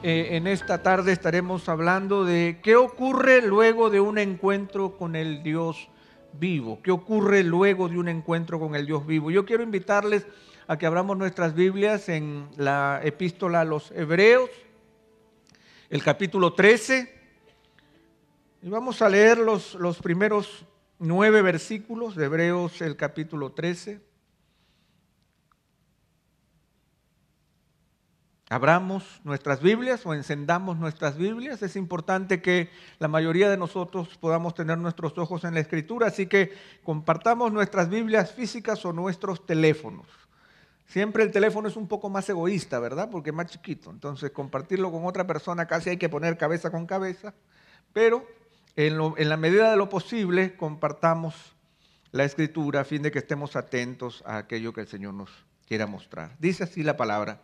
En esta tarde estaremos hablando de qué ocurre luego de un encuentro con el Dios vivo. ¿Qué ocurre luego de un encuentro con el Dios vivo? Yo quiero invitarles a que abramos nuestras Biblias en la epístola a los Hebreos, el capítulo 13. Y vamos a leer los primeros 9 versículos de Hebreos, el capítulo 13. Abramos nuestras Biblias o encendamos nuestras Biblias. Es importante que la mayoría de nosotros podamos tener nuestros ojos en la Escritura, así que compartamos nuestras Biblias físicas o nuestros teléfonos. Siempre el teléfono es un poco más egoísta, ¿verdad? Porque es más chiquito. Entonces, compartirlo con otra persona casi hay que poner cabeza con cabeza, pero en la medida de lo posible compartamos la Escritura a fin de que estemos atentos a aquello que el Señor nos quiera mostrar. Dice así la palabra: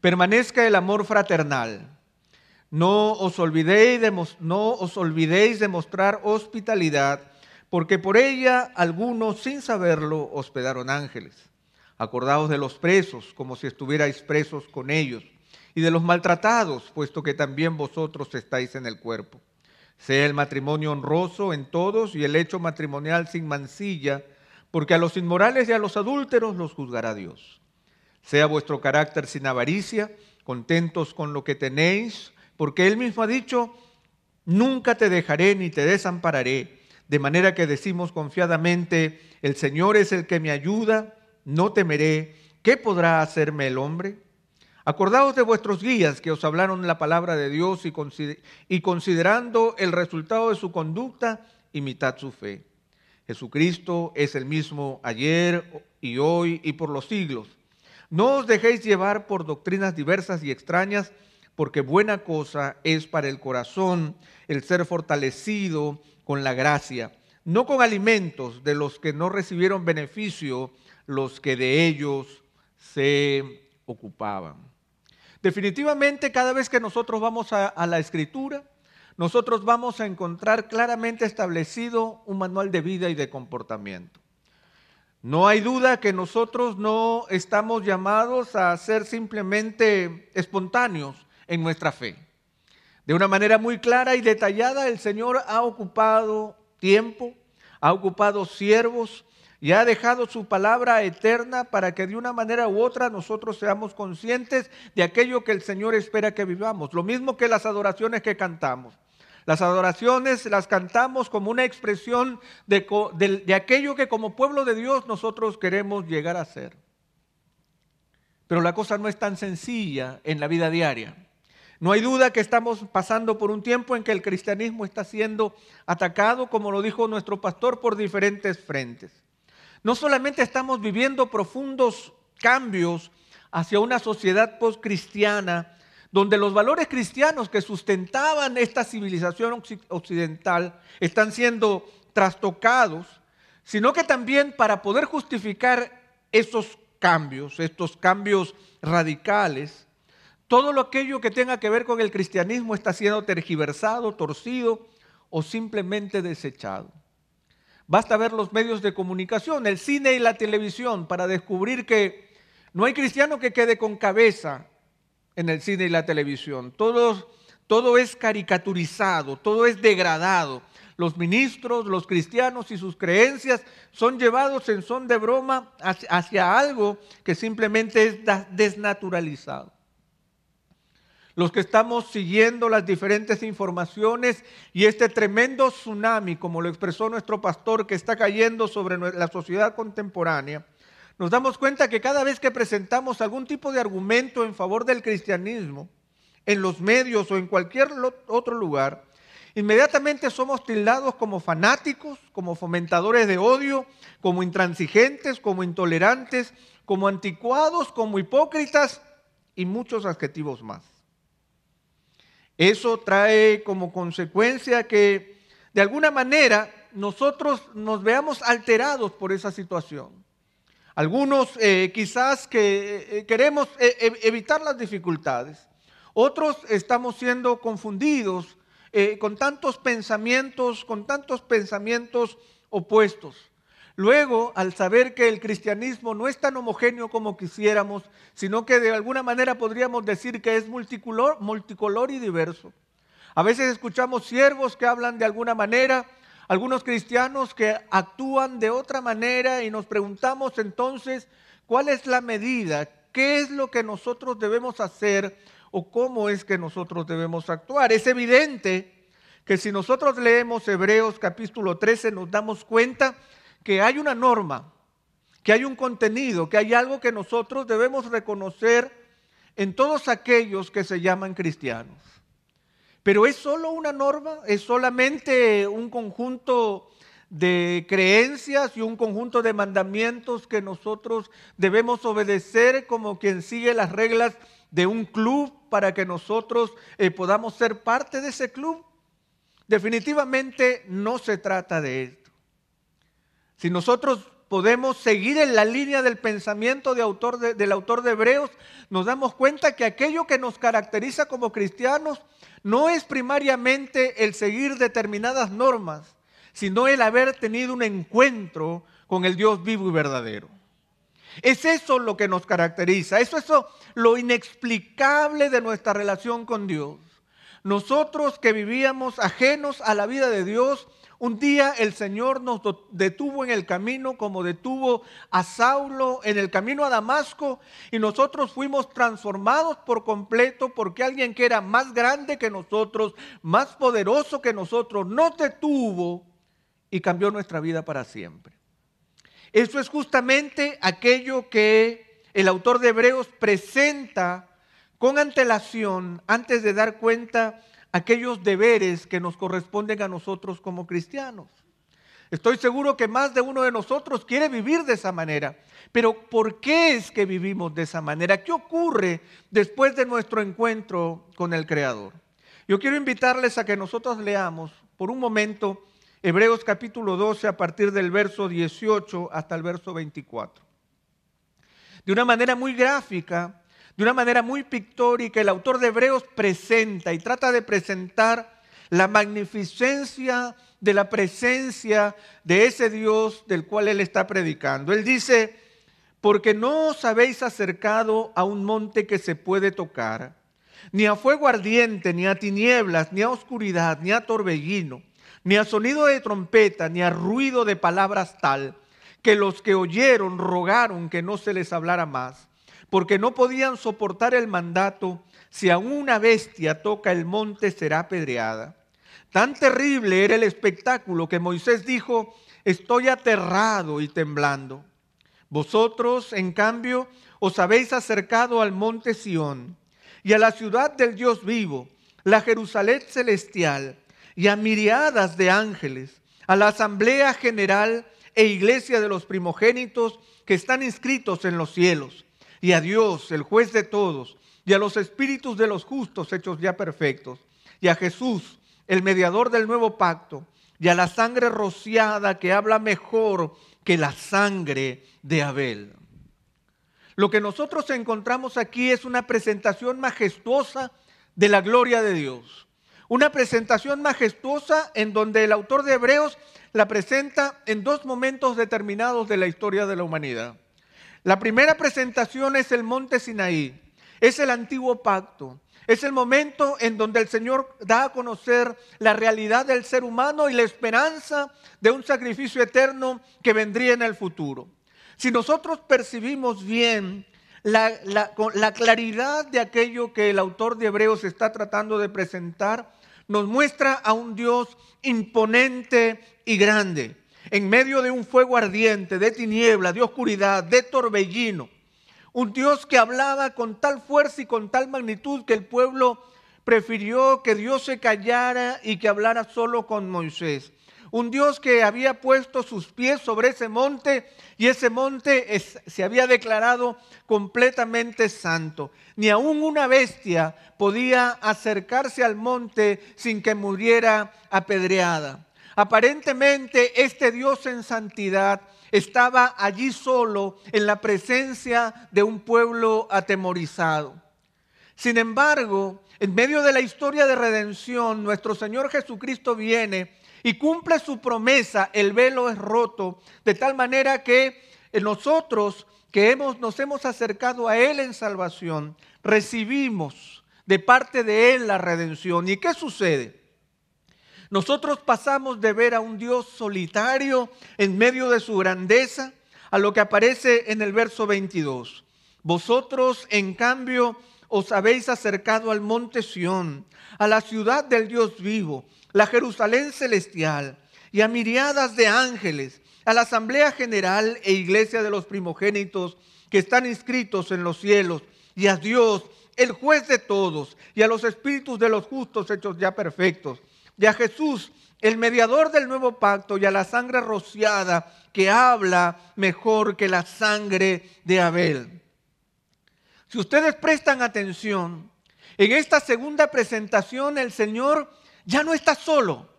permanezca el amor fraternal. No os olvidéis de mostrar hospitalidad, porque por ella algunos, sin saberlo, hospedaron ángeles. Acordaos de los presos, como si estuvierais presos con ellos, y de los maltratados, puesto que también vosotros estáis en el cuerpo. Sea el matrimonio honroso en todos y el hecho matrimonial sin mancilla, porque a los inmorales y a los adúlteros los juzgará Dios. Sea vuestro carácter sin avaricia, contentos con lo que tenéis, porque Él mismo ha dicho: nunca te dejaré ni te desampararé. De manera que decimos confiadamente: el Señor es el que me ayuda, no temeré. ¿Qué podrá hacerme el hombre? Acordaos de vuestros guías que os hablaron la palabra de Dios y considerando el resultado de su conducta, imitad su fe. Jesucristo es el mismo ayer y hoy y por los siglos. No os dejéis llevar por doctrinas diversas y extrañas, porque buena cosa es para el corazón el ser fortalecido con la gracia, no con alimentos de los que no recibieron beneficio los que de ellos se ocupaban. Definitivamente, cada vez que nosotros vamos a la Escritura, nosotros vamos a encontrar claramente establecido un manual de vida y de comportamiento. No hay duda que nosotros no estamos llamados a ser simplemente espontáneos en nuestra fe. De una manera muy clara y detallada, el Señor ha ocupado tiempo, ha ocupado siervos y ha dejado su palabra eterna para que de una manera u otra nosotros seamos conscientes de aquello que el Señor espera que vivamos. Lo mismo que las adoraciones que cantamos. Las adoraciones las cantamos como una expresión de aquello que como pueblo de Dios nosotros queremos llegar a ser. Pero la cosa no es tan sencilla en la vida diaria. No hay duda que estamos pasando por un tiempo en que el cristianismo está siendo atacado, como lo dijo nuestro pastor, por diferentes frentes. No solamente estamos viviendo profundos cambios hacia una sociedad postcristiana, donde los valores cristianos que sustentaban esta civilización occidental están siendo trastocados, sino que también para poder justificar estos cambios radicales, todo aquello que tenga que ver con el cristianismo está siendo tergiversado, torcido o simplemente desechado. Basta ver los medios de comunicación, el cine y la televisión para descubrir que no hay cristiano que quede con cabeza en el cine y la televisión. Todo es caricaturizado, todo es degradado. Los ministros, los cristianos y sus creencias son llevados en son de broma hacia algo que simplemente es desnaturalizado. Los que estamos siguiendo las diferentes informaciones y este tremendo tsunami, como lo expresó nuestro pastor, que está cayendo sobre la sociedad contemporánea, nos damos cuenta que cada vez que presentamos algún tipo de argumento en favor del cristianismo, en los medios o en cualquier otro lugar, inmediatamente somos tildados como fanáticos, como fomentadores de odio, como intransigentes, como intolerantes, como anticuados, como hipócritas y muchos adjetivos más. Eso trae como consecuencia que de alguna manera nosotros nos veamos alterados por esa situación. Algunos quizás que queremos evitar las dificultades. Otros estamos siendo confundidos con tantos pensamientos opuestos. Luego, al saber que el cristianismo no es tan homogéneo como quisiéramos, sino que de alguna manera podríamos decir que es multicolor y diverso. A veces escuchamos siervos que hablan de alguna manera, algunos cristianos que actúan de otra manera y nos preguntamos entonces, ¿cuál es la medida? ¿Qué es lo que nosotros debemos hacer o cómo es que nosotros debemos actuar? Es evidente que si nosotros leemos Hebreos capítulo 13 nos damos cuenta que hay una norma, que hay un contenido, que hay algo que nosotros debemos reconocer en todos aquellos que se llaman cristianos. Pero ¿es solo una norma? ¿Es solamente un conjunto de creencias y un conjunto de mandamientos que nosotros debemos obedecer como quien sigue las reglas de un club para que nosotros podamos ser parte de ese club? Definitivamente no se trata de esto. Si nosotros podemos seguir en la línea del pensamiento del autor de Hebreos, nos damos cuenta que aquello que nos caracteriza como cristianos no es primariamente el seguir determinadas normas, sino el haber tenido un encuentro con el Dios vivo y verdadero. Es eso lo que nos caracteriza, eso lo inexplicable de nuestra relación con Dios. Nosotros que vivíamos ajenos a la vida de Dios, un día el Señor nos detuvo en el camino como detuvo a Saulo en el camino a Damasco y nosotros fuimos transformados por completo porque alguien que era más grande que nosotros, más poderoso que nosotros, nos detuvo y cambió nuestra vida para siempre. Eso es justamente aquello que el autor de Hebreos presenta con antelación antes de dar cuenta aquellos deberes que nos corresponden a nosotros como cristianos. Estoy seguro que más de uno de nosotros quiere vivir de esa manera. Pero ¿por qué es que vivimos de esa manera? ¿Qué ocurre después de nuestro encuentro con el Creador? Yo quiero invitarles a que nosotros leamos por un momento Hebreos capítulo 12 a partir del verso 18 hasta el verso 24. De una manera muy gráfica, de una manera muy pictórica, el autor de Hebreos presenta y trata de presentar la magnificencia de la presencia de ese Dios del cual él está predicando. Él dice, porque no os habéis acercado a un monte que se puede tocar, ni a fuego ardiente, ni a tinieblas, ni a oscuridad, ni a torbellino, ni a sonido de trompeta, ni a ruido de palabras tal, que los que oyeron rogaron que no se les hablara más, porque no podían soportar el mandato, si a una bestia toca el monte será apedreada. Tan terrible era el espectáculo que Moisés dijo, estoy aterrado y temblando. Vosotros, en cambio, os habéis acercado al monte Sión y a la ciudad del Dios vivo, la Jerusalén celestial, y a miriadas de ángeles, a la asamblea general e iglesia de los primogénitos que están inscritos en los cielos, y a Dios, el juez de todos, y a los espíritus de los justos hechos ya perfectos, y a Jesús, el mediador del nuevo pacto, y a la sangre rociada que habla mejor que la sangre de Abel. Lo que nosotros encontramos aquí es una presentación majestuosa de la gloria de Dios. Una presentación majestuosa en donde el autor de Hebreos la presenta en dos momentos determinados de la historia de la humanidad. La primera presentación es el monte Sinaí, es el antiguo pacto, es el momento en donde el Señor da a conocer la realidad del ser humano y la esperanza de un sacrificio eterno que vendría en el futuro. Si nosotros percibimos bien la claridad de aquello que el autor de Hebreos está tratando de presentar, nos muestra a un Dios imponente y grande, en medio de un fuego ardiente, de tiniebla, de oscuridad, de torbellino. Un Dios que hablaba con tal fuerza y con tal magnitud que el pueblo prefirió que Dios se callara y que hablara solo con Moisés. Un Dios que había puesto sus pies sobre ese monte y ese monte se había declarado completamente santo. Ni aún una bestia podía acercarse al monte sin que muriera apedreada. Aparentemente este Dios en santidad estaba allí solo en la presencia de un pueblo atemorizado. Sin embargo, en medio de la historia de redención, nuestro Señor Jesucristo viene y cumple su promesa, el velo es roto, de tal manera que nosotros que nos hemos acercado a Él en salvación, recibimos de parte de Él la redención. ¿Y qué sucede? Nosotros pasamos de ver a un Dios solitario en medio de su grandeza a lo que aparece en el verso 22. Vosotros, en cambio, os habéis acercado al monte Sión, a la ciudad del Dios vivo, la Jerusalén celestial, y a miriadas de ángeles, a la asamblea general e iglesia de los primogénitos que están inscritos en los cielos, y a Dios, el juez de todos, y a los espíritus de los justos hechos ya perfectos, y a Jesús, el mediador del nuevo pacto, y a la sangre rociada que habla mejor que la sangre de Abel. Si ustedes prestan atención, en esta segunda presentación el Señor ya no está solo.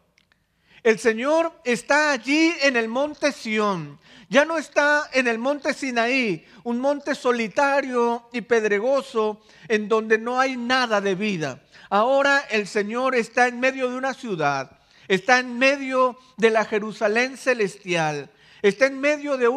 El Señor está allí en el monte Sión. Ya no está en el monte Sinaí, un monte solitario y pedregoso en donde no hay nada de vida. Ahora el Señor está en medio de una ciudad, está en medio de la Jerusalén celestial, está en medio de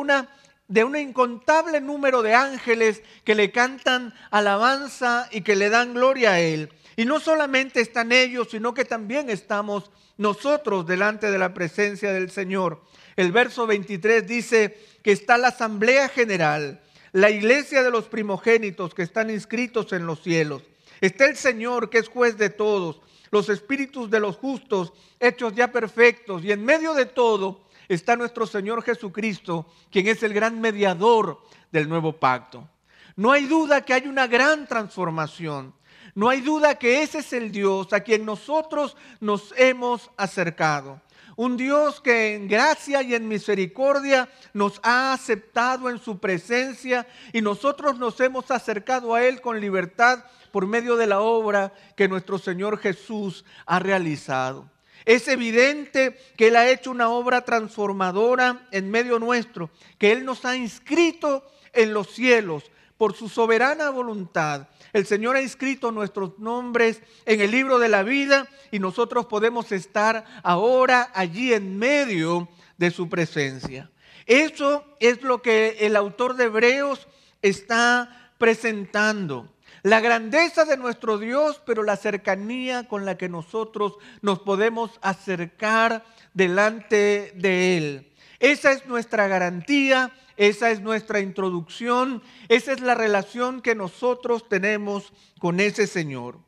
un incontable número de ángeles que le cantan alabanza y que le dan gloria a Él. Y no solamente están ellos, sino que también estamos nosotros delante de la presencia del Señor. El verso 23 dice que está la asamblea general, la iglesia de los primogénitos que están inscritos en los cielos. Está el Señor que es juez de todos, los espíritus de los justos hechos ya perfectos. Y en medio de todo está nuestro Señor Jesucristo, quien es el gran mediador del nuevo pacto. No hay duda que hay una gran transformación. No hay duda que ese es el Dios a quien nosotros nos hemos acercado. Un Dios que en gracia y en misericordia nos ha aceptado en su presencia y nosotros nos hemos acercado a Él con libertad por medio de la obra que nuestro Señor Jesús ha realizado. Es evidente que Él ha hecho una obra transformadora en medio nuestro, que Él nos ha inscrito en los cielos por su soberana voluntad. El Señor ha inscrito nuestros nombres en el libro de la vida y nosotros podemos estar ahora allí en medio de su presencia. Eso es lo que el autor de Hebreos está presentando. La grandeza de nuestro Dios, pero la cercanía con la que nosotros nos podemos acercar delante de Él. Esa es nuestra garantía, esa es nuestra introducción, esa es la relación que nosotros tenemos con ese Señor.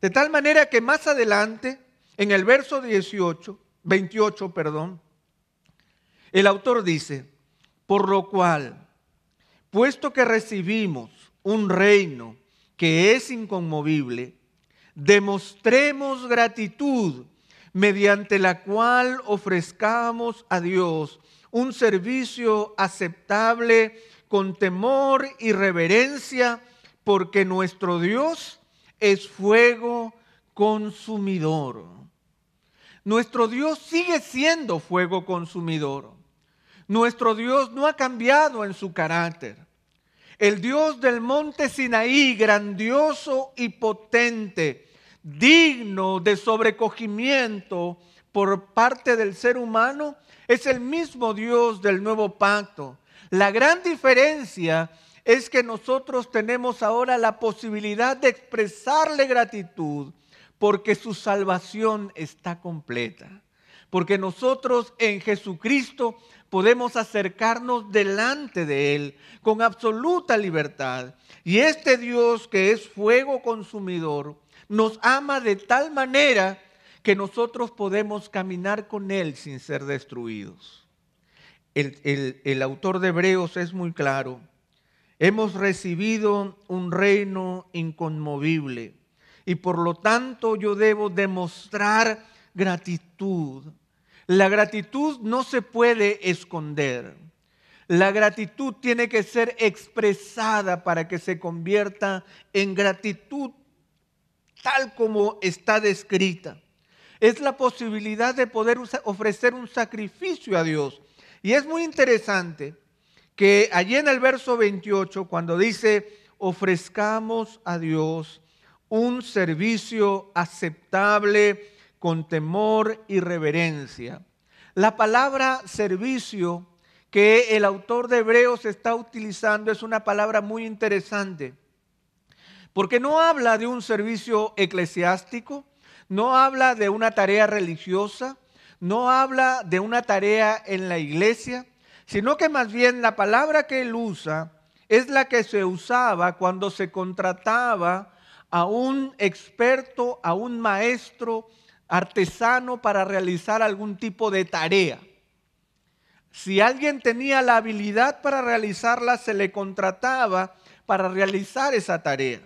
De tal manera que más adelante, en el verso 28, el autor dice, por lo cual, puesto que recibimos un reino que es inconmovible, demostremos gratitud mediante la cual ofrezcamos a Dios un servicio aceptable con temor y reverencia, porque nuestro Dios es fuego consumidor. Nuestro Dios sigue siendo fuego consumidor. Nuestro Dios no ha cambiado en su carácter. El Dios del monte Sinaí, grandioso y potente, digno de sobrecogimiento por parte del ser humano, es el mismo Dios del nuevo pacto. La gran diferencia es que nosotros tenemos ahora la posibilidad de expresarle gratitud porque su salvación está completa. Porque nosotros en Jesucristo podemos acercarnos delante de Él con absoluta libertad. Y este Dios que es fuego consumidor nos ama de tal manera que nosotros podemos caminar con Él sin ser destruidos. El autor de Hebreos es muy claro. Hemos recibido un reino inconmovible y por lo tanto yo debo demostrar gratitud. La gratitud no se puede esconder. La gratitud tiene que ser expresada para que se convierta en gratitud tal como está descrita. Es la posibilidad de poder ofrecer un sacrificio a Dios. Y es muy interesante que allí en el verso 28, cuando dice, ofrezcamos a Dios un servicio aceptable con temor y reverencia. La palabra servicio que el autor de Hebreos está utilizando es una palabra muy interesante, porque no habla de un servicio eclesiástico, no habla de una tarea religiosa, no habla de una tarea en la iglesia, sino que más bien la palabra que él usa es la que se usaba cuando se contrataba a un experto, a un maestro artesano para realizar algún tipo de tarea. Si alguien tenía la habilidad para realizarla, se le contrataba para realizar esa tarea.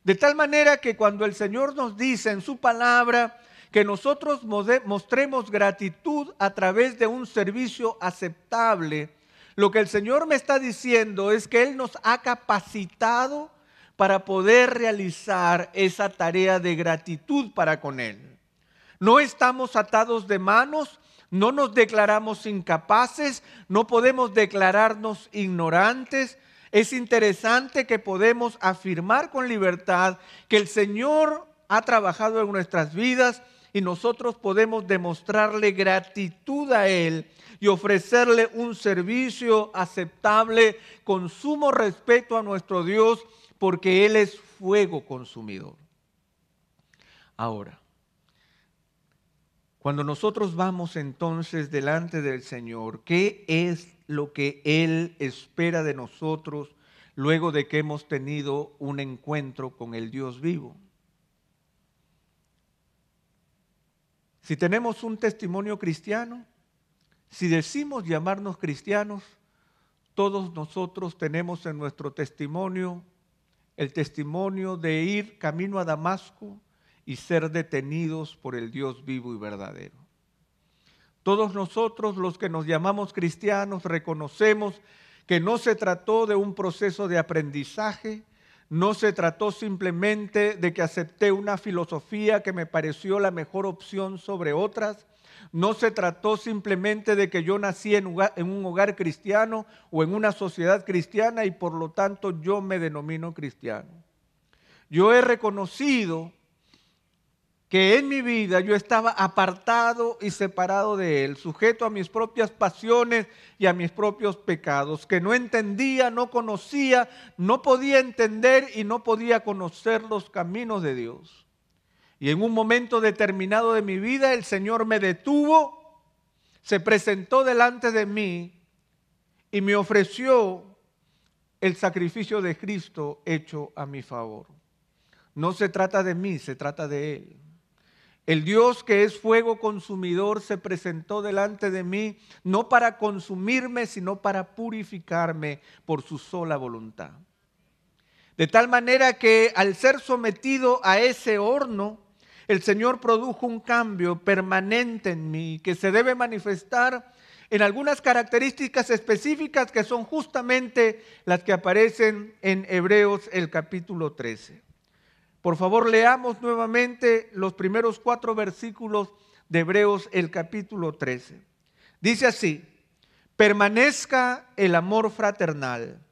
De tal manera que cuando el Señor nos dice en su palabra que nosotros mostremos gratitud a través de un servicio aceptable, lo que el Señor me está diciendo es que Él nos ha capacitado para poder realizar esa tarea de gratitud para con Él. No estamos atados de manos, no nos declaramos incapaces, no podemos declararnos ignorantes. Es interesante que podemos afirmar con libertad que el Señor ha trabajado en nuestras vidas y nosotros podemos demostrarle gratitud a Él y ofrecerle un servicio aceptable con sumo respeto a nuestro Dios, porque Él es fuego consumidor. Ahora, cuando nosotros vamos entonces delante del Señor, ¿qué es lo que Él espera de nosotros luego de que hemos tenido un encuentro con el Dios vivo? Si tenemos un testimonio cristiano, si decimos llamarnos cristianos, todos nosotros tenemos en nuestro testimonio el testimonio de ir camino a Damasco y ser detenidos por el Dios vivo y verdadero. Todos nosotros, los que nos llamamos cristianos, reconocemos que no se trató de un proceso de aprendizaje, no se trató simplemente de que acepté una filosofía que me pareció la mejor opción sobre otras, no se trató simplemente de que yo nací en un hogar cristiano o en una sociedad cristiana y por lo tanto yo me denomino cristiano. Yo he reconocido que en mi vida yo estaba apartado y separado de Él, sujeto a mis propias pasiones y a mis propios pecados, que no entendía, no conocía, no podía entender y no podía conocer los caminos de Dios. Y en un momento determinado de mi vida el Señor me detuvo, se presentó delante de mí y me ofreció el sacrificio de Cristo hecho a mi favor. No se trata de mí, se trata de Él. El Dios que es fuego consumidor se presentó delante de mí no para consumirme, sino para purificarme por su sola voluntad. De tal manera que al ser sometido a ese horno, el Señor produjo un cambio permanente en mí que se debe manifestar en algunas características específicas que son justamente las que aparecen en Hebreos el capítulo 13. Por favor, leamos nuevamente los primeros 4 versículos de Hebreos el capítulo 13. Dice así: permanezca el amor fraternal.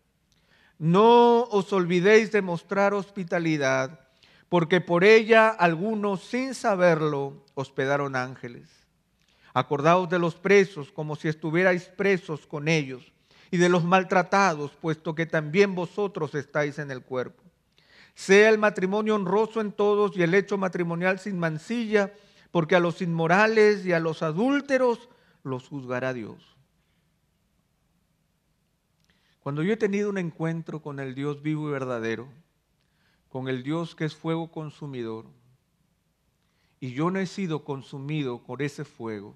No os olvidéis de mostrar hospitalidad, porque por ella algunos sin saberlo hospedaron ángeles. Acordaos de los presos como si estuvierais presos con ellos, y de los maltratados, puesto que también vosotros estáis en el cuerpo. Sea el matrimonio honroso en todos y el hecho matrimonial sin mancilla, porque a los inmorales y a los adúlteros los juzgará Dios. Cuando yo he tenido un encuentro con el Dios vivo y verdadero, con el Dios que es fuego consumidor, y yo no he sido consumido por ese fuego,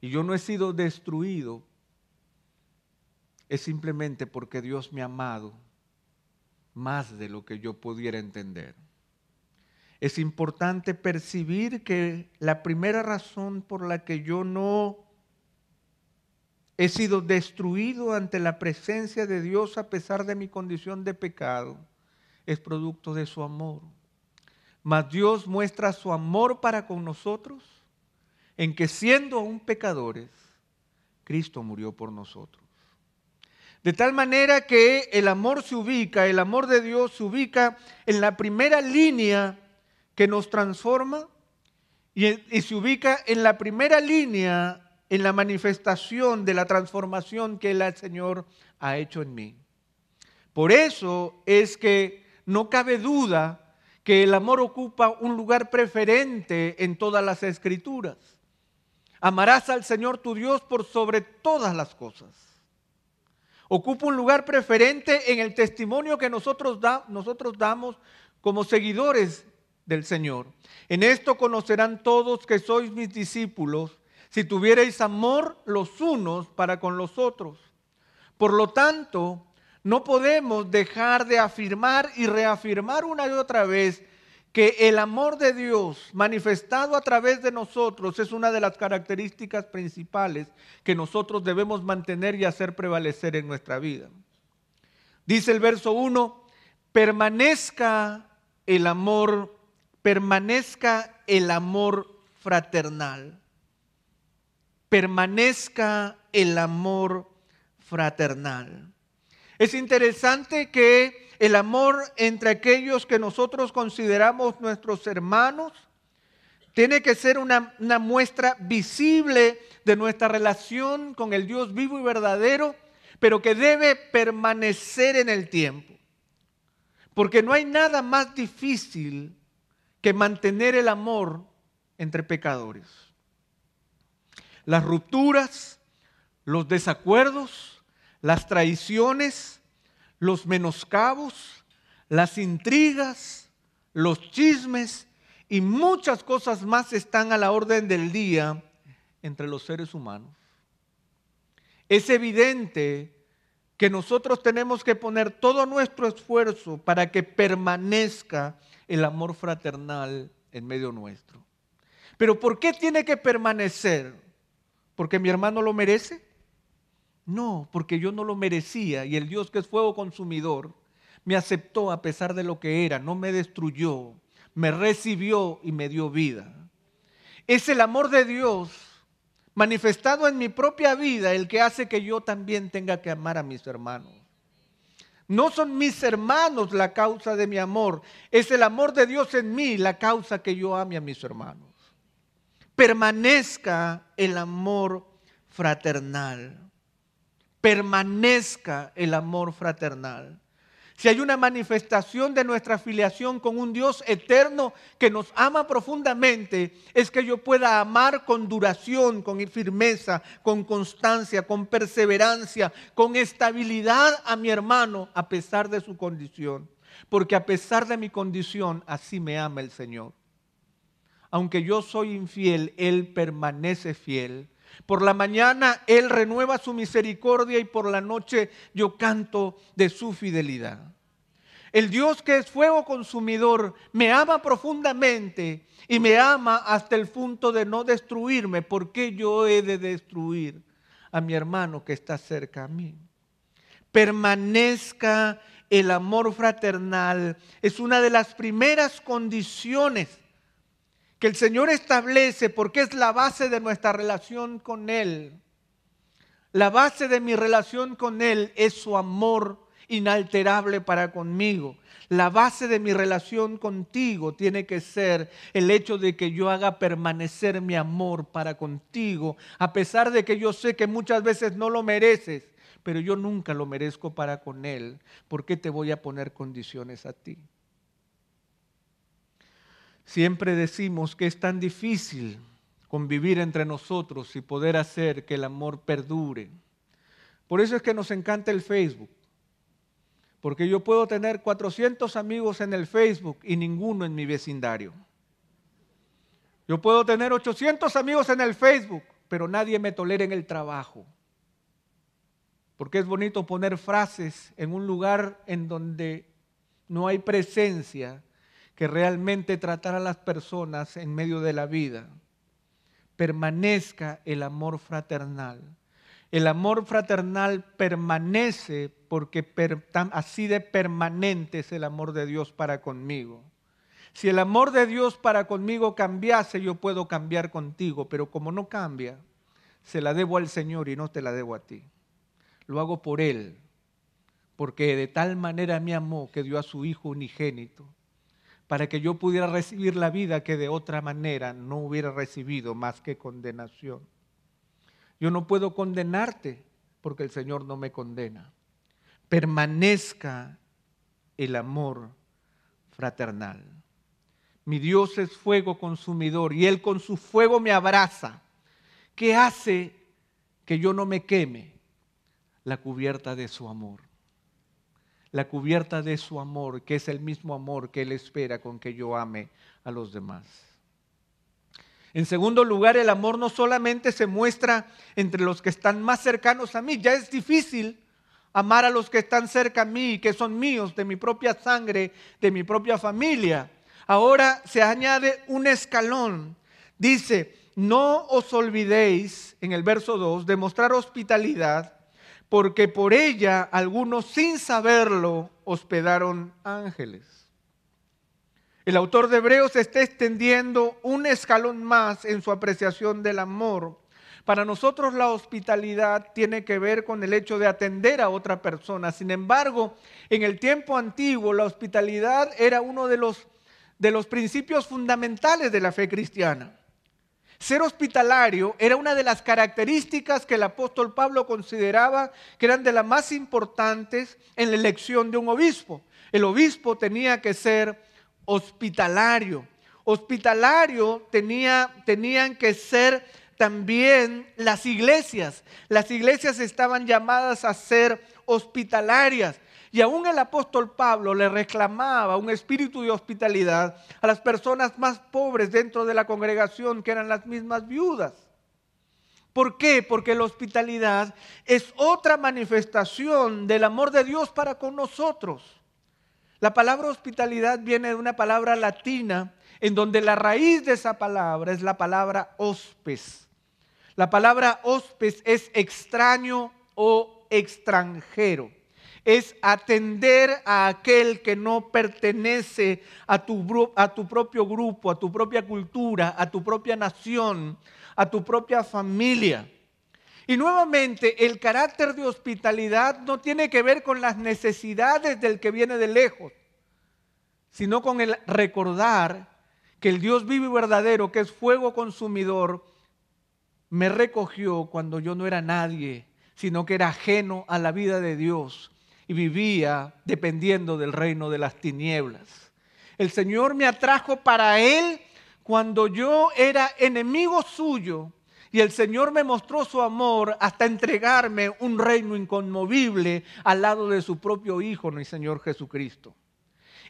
y yo no he sido destruido, es simplemente porque Dios me ha amado más de lo que yo pudiera entender. Es importante percibir que la primera razón por la que yo no he sido destruido ante la presencia de Dios a pesar de mi condición de pecado es producto de su amor. Mas Dios muestra su amor para con nosotros en que siendo aún pecadores, Cristo murió por nosotros. De tal manera que el amor de Dios se ubica en la primera línea que nos transforma y se ubica en la primera línea, en la manifestación de la transformación que el Señor ha hecho en mí. Por eso es que no cabe duda que el amor ocupa un lugar preferente en todas las Escrituras. Amarás al Señor tu Dios por sobre todas las cosas. Ocupa un lugar preferente en el testimonio que nosotros damos como seguidores del Señor. En esto conocerán todos que sois mis discípulos, si tuvierais amor los unos para con los otros. Por lo tanto, no podemos dejar de afirmar y reafirmar una y otra vez que el amor de Dios manifestado a través de nosotros es una de las características principales que nosotros debemos mantener y hacer prevalecer en nuestra vida. Dice el verso 1, permanezca el amor fraternal. Permanezca el amor fraternal. Es interesante que el amor entre aquellos que nosotros consideramos nuestros hermanos tiene que ser una muestra visible de nuestra relación con el Dios vivo y verdadero, pero que debe permanecer en el tiempo. Porque no hay nada más difícil que mantener el amor entre pecadores. Las rupturas, los desacuerdos, las traiciones, los menoscabos, las intrigas, los chismes y muchas cosas más están a la orden del día entre los seres humanos. Es evidente que nosotros tenemos que poner todo nuestro esfuerzo para que permanezca el amor fraternal en medio nuestro. Pero ¿por qué tiene que permanecer? ¿Porque mi hermano lo merece? No, porque yo no lo merecía y el Dios que es fuego consumidor me aceptó a pesar de lo que era, no me destruyó, me recibió y me dio vida. Es el amor de Dios manifestado en mi propia vida el que hace que yo también tenga que amar a mis hermanos. No son mis hermanos la causa de mi amor, es el amor de Dios en mí la causa que yo ame a mis hermanos. Permanezca el amor fraternal. Permanezca el amor fraternal. Si hay una manifestación de nuestra afiliación con un Dios eterno que nos ama profundamente, es que yo pueda amar con duración, con firmeza, con constancia, con perseverancia, con estabilidad a mi hermano a pesar de su condición. Porque a pesar de mi condición, así me ama el Señor. Aunque yo soy infiel, Él permanece fiel. Por la mañana Él renueva su misericordia y por la noche yo canto de su fidelidad. El Dios que es fuego consumidor me ama profundamente y me ama hasta el punto de no destruirme. ¿Por qué yo he de destruir a mi hermano que está cerca a mí? Permanezca el amor fraternal. Es una de las primeras condiciones que el Señor establece porque es la base de nuestra relación con Él. La base de mi relación con Él es su amor inalterable para conmigo. La base de mi relación contigo tiene que ser el hecho de que yo haga permanecer mi amor para contigo, a pesar de que yo sé que muchas veces no lo mereces, pero yo nunca lo merezco para con Él. ¿Por qué te voy a poner condiciones a ti? Siempre decimos que es tan difícil convivir entre nosotros y poder hacer que el amor perdure. Por eso es que nos encanta el Facebook. Porque yo puedo tener 400 amigos en el Facebook y ninguno en mi vecindario. Yo puedo tener 800 amigos en el Facebook, pero nadie me tolera en el trabajo. Porque es bonito poner frases en un lugar en donde no hay presencia que realmente tratar a las personas en medio de la vida. Permanezca el amor fraternal. El amor fraternal permanece porque así de permanente es el amor de Dios para conmigo. Si el amor de Dios para conmigo cambiase, yo puedo cambiar contigo, pero como no cambia, se la debo al Señor y no te la debo a ti. Lo hago por Él, porque de tal manera me amó que dio a su Hijo unigénito, para que yo pudiera recibir la vida que de otra manera no hubiera recibido más que condenación. Yo no puedo condenarte porque el Señor no me condena. Permanezca el amor fraternal. Mi Dios es fuego consumidor y Él con su fuego me abraza. ¿Qué hace que yo no me queme? La cubierta de su amor. La cubierta de su amor, que es el mismo amor que Él espera con que yo ame a los demás. En segundo lugar, el amor no solamente se muestra entre los que están más cercanos a mí. Ya es difícil amar a los que están cerca a mí, que son míos, de mi propia sangre, de mi propia familia. Ahora se añade un escalón. Dice, no os olvidéis, en el verso 2, de mostrar hospitalidad, porque por ella algunos sin saberlo hospedaron ángeles. El autor de Hebreos está extendiendo un escalón más en su apreciación del amor. Para nosotros la hospitalidad tiene que ver con el hecho de atender a otra persona. Sin embargo, en el tiempo antiguo la hospitalidad era uno de los principios fundamentales de la fe cristiana. Ser hospitalario era una de las características que el apóstol Pablo consideraba que eran de las más importantes en la elección de un obispo. El obispo tenía que ser hospitalario. Hospitalario tenían que ser también las iglesias. Las iglesias estaban llamadas a ser hospitalarias. Y aún el apóstol Pablo le reclamaba un espíritu de hospitalidad a las personas más pobres dentro de la congregación, que eran las mismas viudas. ¿Por qué? Porque la hospitalidad es otra manifestación del amor de Dios para con nosotros. La palabra hospitalidad viene de una palabra latina en donde la raíz de esa palabra es la palabra hospes. La palabra hospes es extraño o extranjero. Es atender a aquel que no pertenece a tu propio grupo, a tu propia cultura, a tu propia nación, a tu propia familia. Y nuevamente, el carácter de hospitalidad no tiene que ver con las necesidades del que viene de lejos, sino con el recordar que el Dios vivo y verdadero, que es fuego consumidor, me recogió cuando yo no era nadie, sino que era ajeno a la vida de Dios y vivía dependiendo del reino de las tinieblas. El Señor me atrajo para Él cuando yo era enemigo suyo. Y el Señor me mostró su amor hasta entregarme un reino inconmovible al lado de su propio Hijo, mi Señor Jesucristo.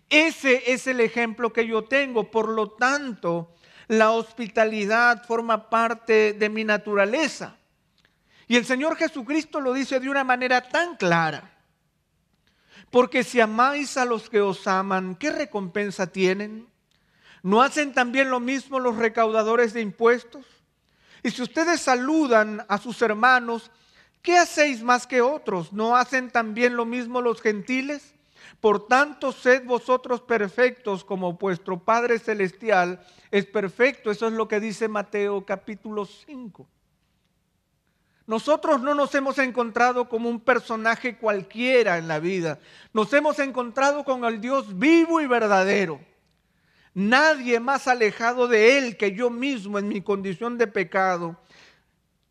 Ese es el ejemplo que yo tengo. Por lo tanto, la hospitalidad forma parte de mi naturaleza. Y el Señor Jesucristo lo dice de una manera tan clara. Porque si amáis a los que os aman, ¿qué recompensa tienen? ¿No hacen también lo mismo los recaudadores de impuestos? Y si ustedes saludan a sus hermanos, ¿qué hacéis más que otros? ¿No hacen también lo mismo los gentiles? Por tanto, sed vosotros perfectos como vuestro Padre Celestial es perfecto. Eso es lo que dice Mateo capítulo 5. Nosotros no nos hemos encontrado como un personaje cualquiera en la vida. Nos hemos encontrado con el Dios vivo y verdadero. Nadie más alejado de Él que yo mismo en mi condición de pecado.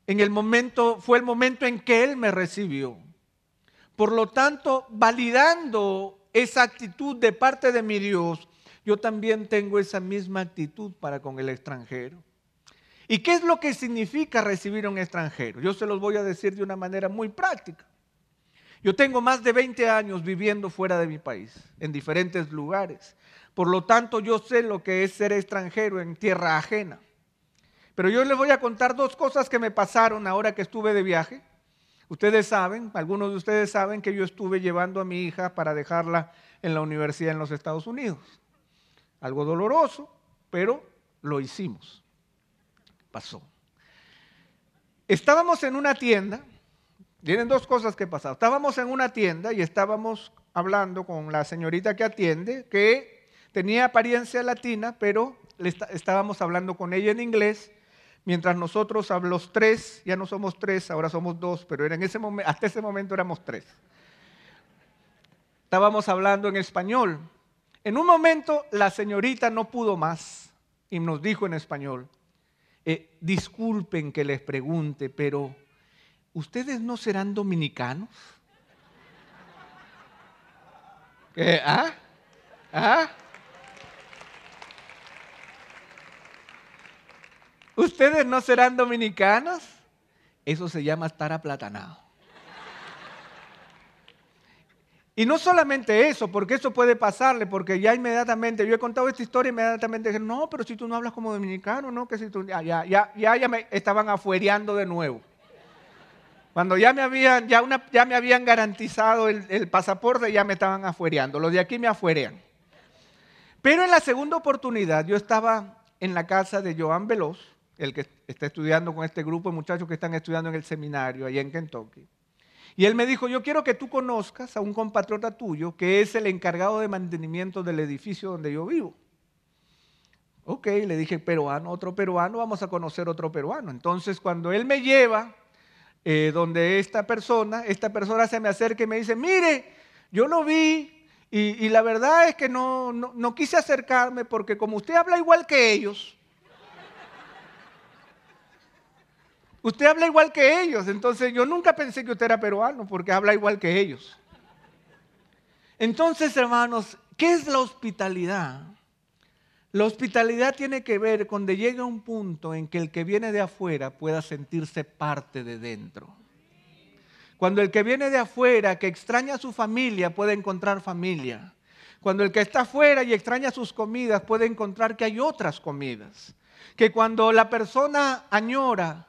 Fue el momento en que Él me recibió. Por lo tanto, validando esa actitud de parte de mi Dios, yo también tengo esa misma actitud para con el extranjero. ¿Y qué es lo que significa recibir a un extranjero? Yo se los voy a decir de una manera muy práctica. Yo tengo más de 20 años viviendo fuera de mi país, en diferentes lugares. Por lo tanto, yo sé lo que es ser extranjero en tierra ajena. Pero yo les voy a contar dos cosas que me pasaron ahora que estuve de viaje. Ustedes saben, algunos de ustedes saben que yo estuve llevando a mi hija para dejarla en la universidad en los Estados Unidos. Algo doloroso, pero lo hicimos. Pasó. Estábamos en una tienda, tienen dos cosas que pasaron. Estábamos en una tienda y estábamos hablando con la señorita que atiende, que tenía apariencia latina, pero estábamos hablando con ella en inglés, mientras nosotros a los tres, ya no somos tres, ahora somos dos, pero hasta ese momento éramos tres. Estábamos hablando en español. En un momento la señorita no pudo más y nos dijo en español, disculpen que les pregunte, pero ¿ustedes no serán dominicanos? ¿Ah? ¿Ah? ¿Ustedes no serán dominicanos? Eso se llama estar aplatanado. Y no solamente eso, porque eso puede pasarle, porque ya inmediatamente, yo he contado esta historia, inmediatamente dije, no, pero si tú no hablas como dominicano, no, que si tú, ya me estaban afuereando de nuevo. Cuando ya me habían garantizado el pasaporte, ya me estaban afuereando. Los de aquí me afuerean. Pero en la segunda oportunidad, yo estaba en la casa de Joan Veloz, el que está estudiando con este grupo de muchachos que están estudiando en el seminario allá en Kentucky. Y él me dijo, yo quiero que tú conozcas a un compatriota tuyo que es el encargado de mantenimiento del edificio donde yo vivo. Ok, le dije, peruano, otro peruano, vamos a conocer otro peruano. Entonces, cuando él me lleva donde esta persona se me acerca y me dice, mire, yo lo vi y la verdad es que no quise acercarme porque como usted habla igual que ellos, usted habla igual que ellos, entonces yo nunca pensé que usted era peruano porque habla igual que ellos. Entonces, hermanos, ¿qué es la hospitalidad? La hospitalidad tiene que ver cuando llega un punto en que el que viene de afuera pueda sentirse parte de dentro. Cuando el que viene de afuera, que extraña a su familia, puede encontrar familia. Cuando el que está afuera y extraña sus comidas, puede encontrar que hay otras comidas. Que cuando la persona añora,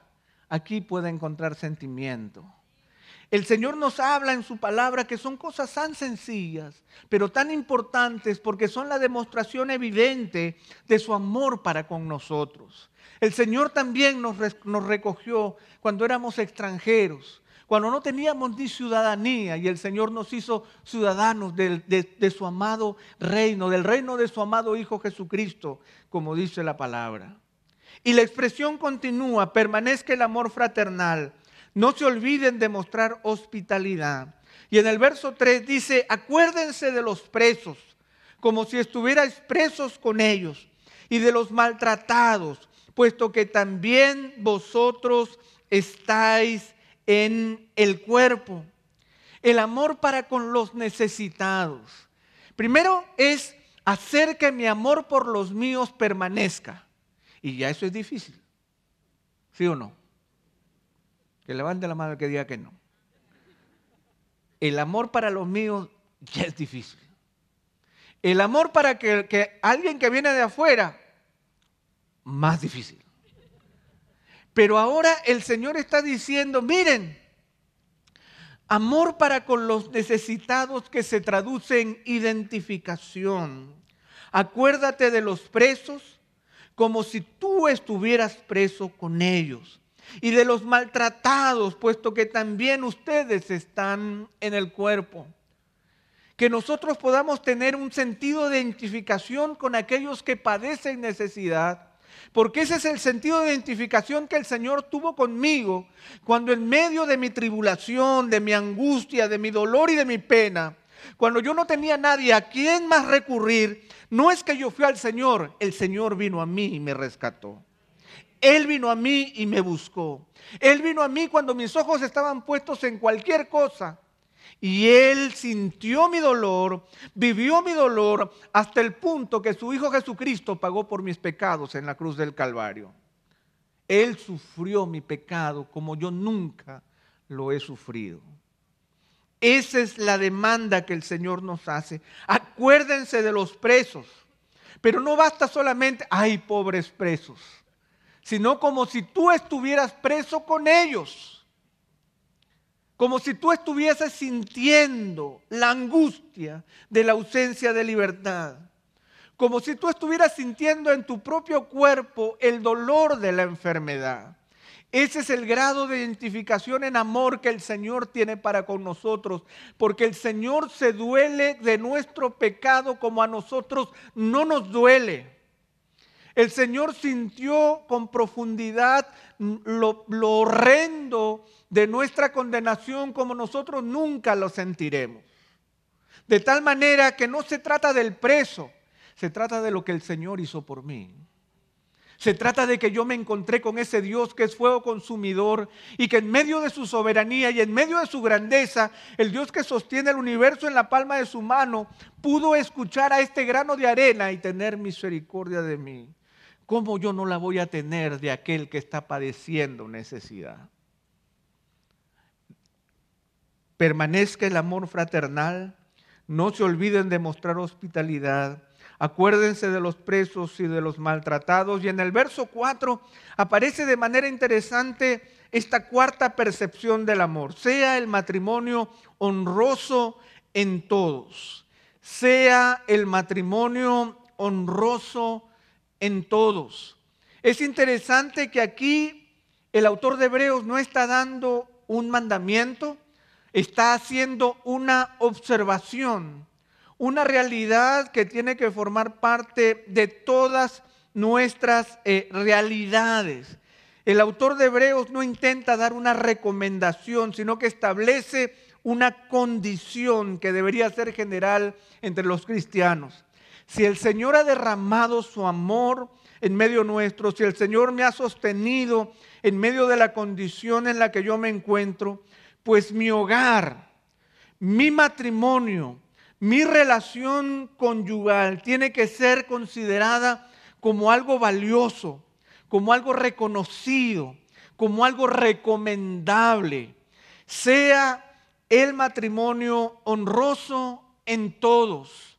aquí puede encontrar sentimiento. El Señor nos habla en su palabra que son cosas tan sencillas, pero tan importantes porque son la demostración evidente de su amor para con nosotros. El Señor también nos recogió cuando éramos extranjeros, cuando no teníamos ni ciudadanía y el Señor nos hizo ciudadanos de su amado reino, del reino de su amado Hijo Jesucristo, como dice la palabra. Y la expresión continúa, permanezca el amor fraternal. No se olviden de mostrar hospitalidad. Y en el verso 3 dice, acuérdense de los presos, como si estuvierais presos con ellos, y de los maltratados, puesto que también vosotros estáis en el cuerpo. El amor para con los necesitados. Primero es hacer que mi amor por los míos permanezca. Y ya eso es difícil. ¿Sí o no? Que levante la mano el que diga que no. El amor para los míos ya es difícil. El amor para que alguien que viene de afuera, más difícil. Pero ahora el Señor está diciendo, miren, amor para con los necesitados que se traduce en identificación. Acuérdate de los presos como si tú estuvieras preso con ellos. Y de los maltratados, puesto que también ustedes están en el cuerpo. Que nosotros podamos tener un sentido de identificación con aquellos que padecen necesidad. Porque ese es el sentido de identificación que el Señor tuvo conmigo cuando en medio de mi tribulación, de mi angustia, de mi dolor y de mi pena, cuando yo no tenía nadie a quien más recurrir, no es que yo fui al Señor, el Señor vino a mí y me rescató. Él vino a mí y me buscó. Él vino a mí cuando mis ojos estaban puestos en cualquier cosa. Y Él sintió mi dolor, vivió mi dolor hasta el punto que su Hijo Jesucristo pagó por mis pecados en la cruz del Calvario. Él sufrió mi pecado como yo nunca lo he sufrido. Esa es la demanda que el Señor nos hace. Acuérdense de los presos. Pero no basta solamente, ay, pobres presos, sino como si tú estuvieras preso con ellos. Como si tú estuvieses sintiendo la angustia de la ausencia de libertad. Como si tú estuvieras sintiendo en tu propio cuerpo el dolor de la enfermedad. Ese es el grado de identificación en amor que el Señor tiene para con nosotros. Porque el Señor se duele de nuestro pecado como a nosotros no nos duele. El Señor sintió con profundidad lo horrendo de nuestra condenación como nosotros nunca lo sentiremos. De tal manera que no se trata del precio, se trata de lo que el Señor hizo por mí. Se trata de que yo me encontré con ese Dios que es fuego consumidor y que en medio de su soberanía y en medio de su grandeza, el Dios que sostiene el universo en la palma de su mano, pudo escuchar a este grano de arena y tener misericordia de mí. ¿Cómo yo no la voy a tener de aquel que está padeciendo necesidad? Permanezca el amor fraternal, no se olviden de mostrar hospitalidad. Acuérdense de los presos y de los maltratados. Y en el verso 4 aparece de manera interesante esta cuarta percepción del amor. Sea el matrimonio honroso en todos. Sea el matrimonio honroso en todos. Es interesante que aquí el autor de Hebreos no está dando un mandamiento, está haciendo una observación, una realidad que tiene que formar parte de todas nuestras realidades. El autor de Hebreos no intenta dar una recomendación, sino que establece una condición que debería ser general entre los cristianos. Si el Señor ha derramado su amor en medio nuestro, si el Señor me ha sostenido en medio de la condición en la que yo me encuentro, pues mi hogar, mi matrimonio, mi relación conyugal tiene que ser considerada como algo valioso, como algo reconocido, como algo recomendable. Sea el matrimonio honroso en todos.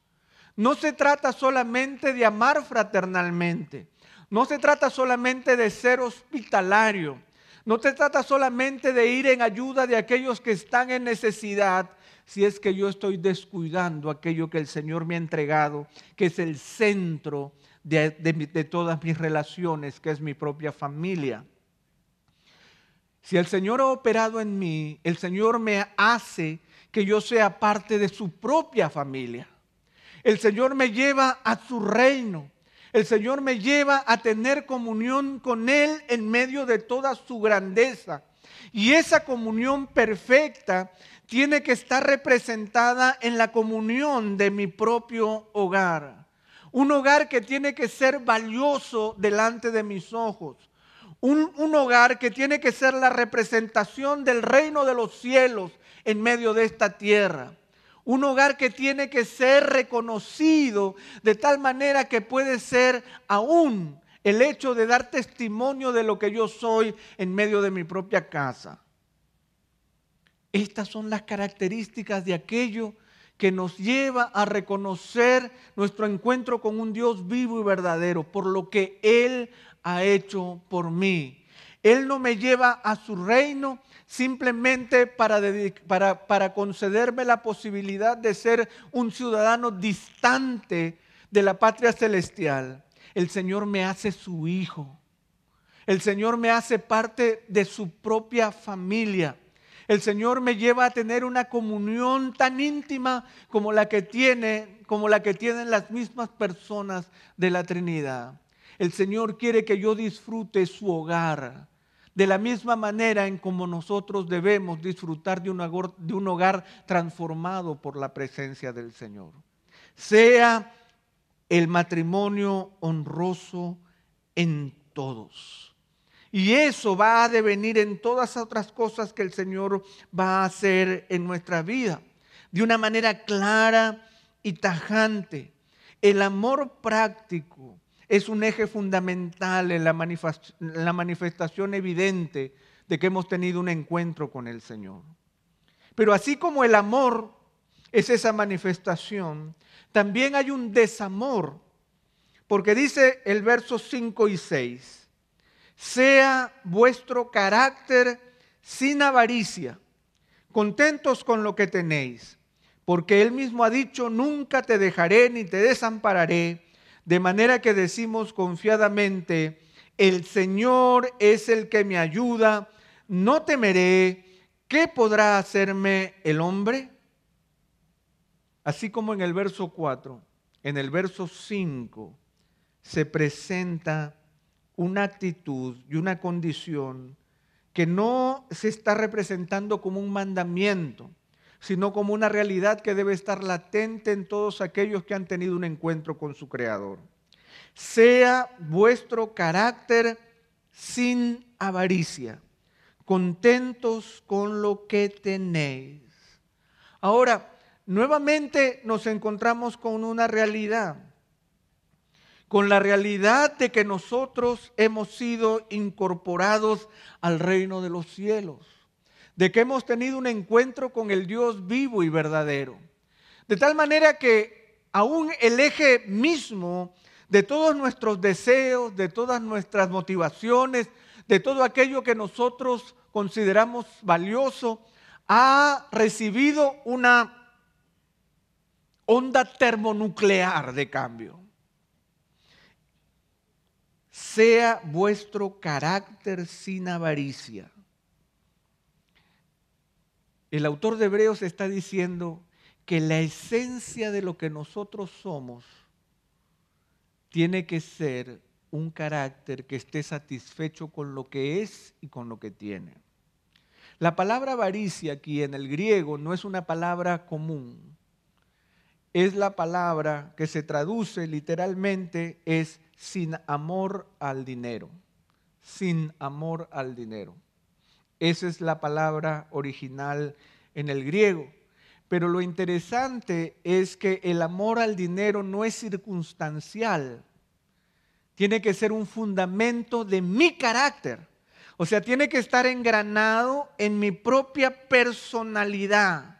No se trata solamente de amar fraternalmente. No se trata solamente de ser hospitalario. No se trata solamente de ir en ayuda de aquellos que están en necesidad, si es que yo estoy descuidando aquello que el Señor me ha entregado, que es el centro de todas mis relaciones, que es mi propia familia. Si el Señor ha operado en mí, el Señor me hace que yo sea parte de su propia familia. El Señor me lleva a su reino. El Señor me lleva a tener comunión con Él en medio de toda su grandeza. Y esa comunión perfecta tiene que estar representada en la comunión de mi propio hogar. Un hogar que tiene que ser valioso delante de mis ojos. Un hogar que tiene que ser la representación del reino de los cielos en medio de esta tierra. Un hogar que tiene que ser reconocido de tal manera que puede ser aún el hecho de dar testimonio de lo que yo soy en medio de mi propia casa. Estas son las características de aquello que nos lleva a reconocer nuestro encuentro con un Dios vivo y verdadero por lo que Él ha hecho por mí. Él no me lleva a su reino simplemente para concederme la posibilidad de ser un ciudadano distante de la patria celestial. El Señor me hace su hijo. El Señor me hace parte de su propia familia. El Señor me lleva a tener una comunión tan íntima como la que tienen las mismas personas de la Trinidad. El Señor quiere que yo disfrute su hogar de la misma manera en como nosotros debemos disfrutar de un hogar transformado por la presencia del Señor. Sea el matrimonio honroso en todos. Y eso va a devenir en todas otras cosas que el Señor va a hacer en nuestra vida. De una manera clara y tajante. El amor práctico es un eje fundamental en la manifestación evidente de que hemos tenido un encuentro con el Señor. Pero así como el amor es esa manifestación, también hay un desamor. Porque dice el verso 5 y 6. Sea vuestro carácter sin avaricia, contentos con lo que tenéis, porque Él mismo ha dicho, nunca te dejaré ni te desampararé, de manera que decimos confiadamente, el Señor es el que me ayuda, no temeré, ¿qué podrá hacerme el hombre? Así como en el verso 4, en el verso 5 se presenta una actitud y una condición que no se está representando como un mandamiento, sino como una realidad que debe estar latente en todos aquellos que han tenido un encuentro con su Creador. Sea vuestro carácter sin avaricia, contentos con lo que tenéis. Ahora, nuevamente nos encontramos con una realidad, con la realidad de que nosotros hemos sido incorporados al reino de los cielos, de que hemos tenido un encuentro con el Dios vivo y verdadero. De tal manera que aún el eje mismo de todos nuestros deseos, de todas nuestras motivaciones, de todo aquello que nosotros consideramos valioso, ha recibido una onda termonuclear de cambio. Sea vuestro carácter sin avaricia. El autor de Hebreos está diciendo que la esencia de lo que nosotros somos tiene que ser un carácter que esté satisfecho con lo que es y con lo que tiene. La palabra avaricia aquí en el griego no es una palabra común. Es la palabra que se traduce literalmente es sin amor al dinero. Sin amor al dinero. Esa es la palabra original en el griego. Pero lo interesante es que el amor al dinero no es circunstancial. Tiene que ser un fundamento de mi carácter. O sea, tiene que estar engranado en mi propia personalidad.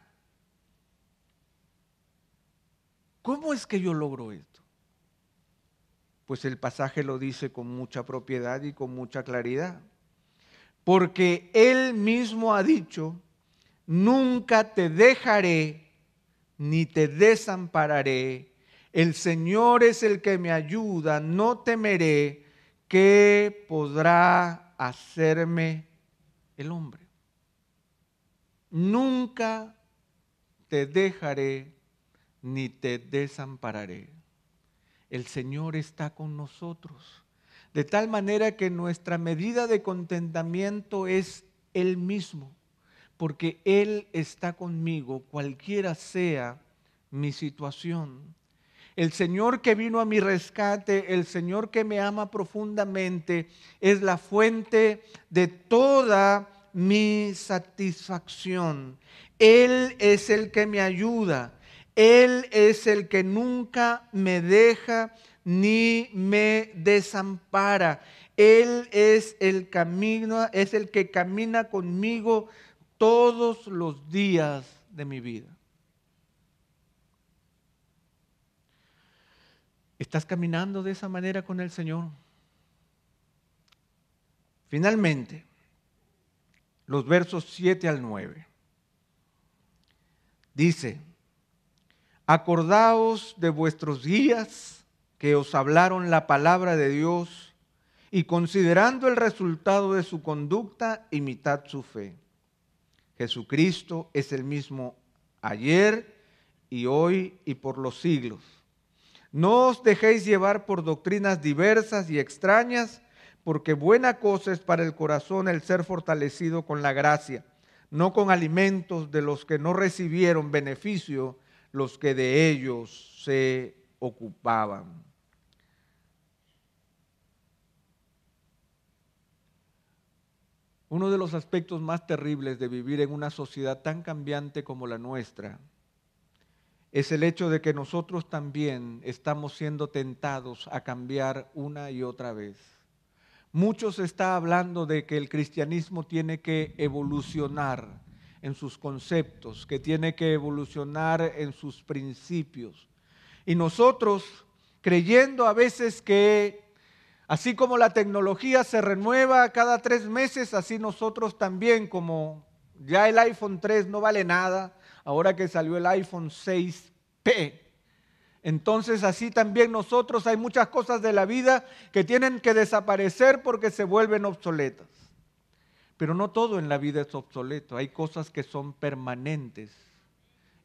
¿Cómo es que yo logro esto? Pues el pasaje lo dice con mucha propiedad y con mucha claridad. Porque Él mismo ha dicho, nunca te dejaré ni te desampararé. El Señor es el que me ayuda, no temeré. ¿Qué podrá hacerme el hombre? Nunca te dejaré ni te desampararé. El Señor está con nosotros, de tal manera que nuestra medida de contentamiento es Él mismo, porque Él está conmigo, cualquiera sea mi situación. El Señor que vino a mi rescate, el Señor que me ama profundamente, es la fuente de toda mi satisfacción. Él es el que me ayuda. Él es el que nunca me deja ni me desampara. Él es el camino, es el que camina conmigo todos los días de mi vida. ¿Estás caminando de esa manera con el Señor? Finalmente, los versos 7 al 9. Dice, acordaos de vuestros guías que os hablaron la palabra de Dios y considerando el resultado de su conducta, imitad su fe. Jesucristo es el mismo ayer y hoy y por los siglos. No os dejéis llevar por doctrinas diversas y extrañas, porque buena cosa es para el corazón el ser fortalecido con la gracia, no con alimentos de los que no recibieron beneficio los que de ellos se ocupaban. Uno de los aspectos más terribles de vivir en una sociedad tan cambiante como la nuestra es el hecho de que nosotros también estamos siendo tentados a cambiar una y otra vez. Muchos está hablando de que el cristianismo tiene que evolucionar en sus conceptos, que tiene que evolucionar en sus principios. Y nosotros, creyendo a veces que así como la tecnología se renueva cada 3 meses, así nosotros también, como ya el iPhone 3 no vale nada, ahora que salió el iPhone 6P, entonces así también nosotros hay muchas cosas de la vida que tienen que desaparecer porque se vuelven obsoletas. Pero no todo en la vida es obsoleto, hay cosas que son permanentes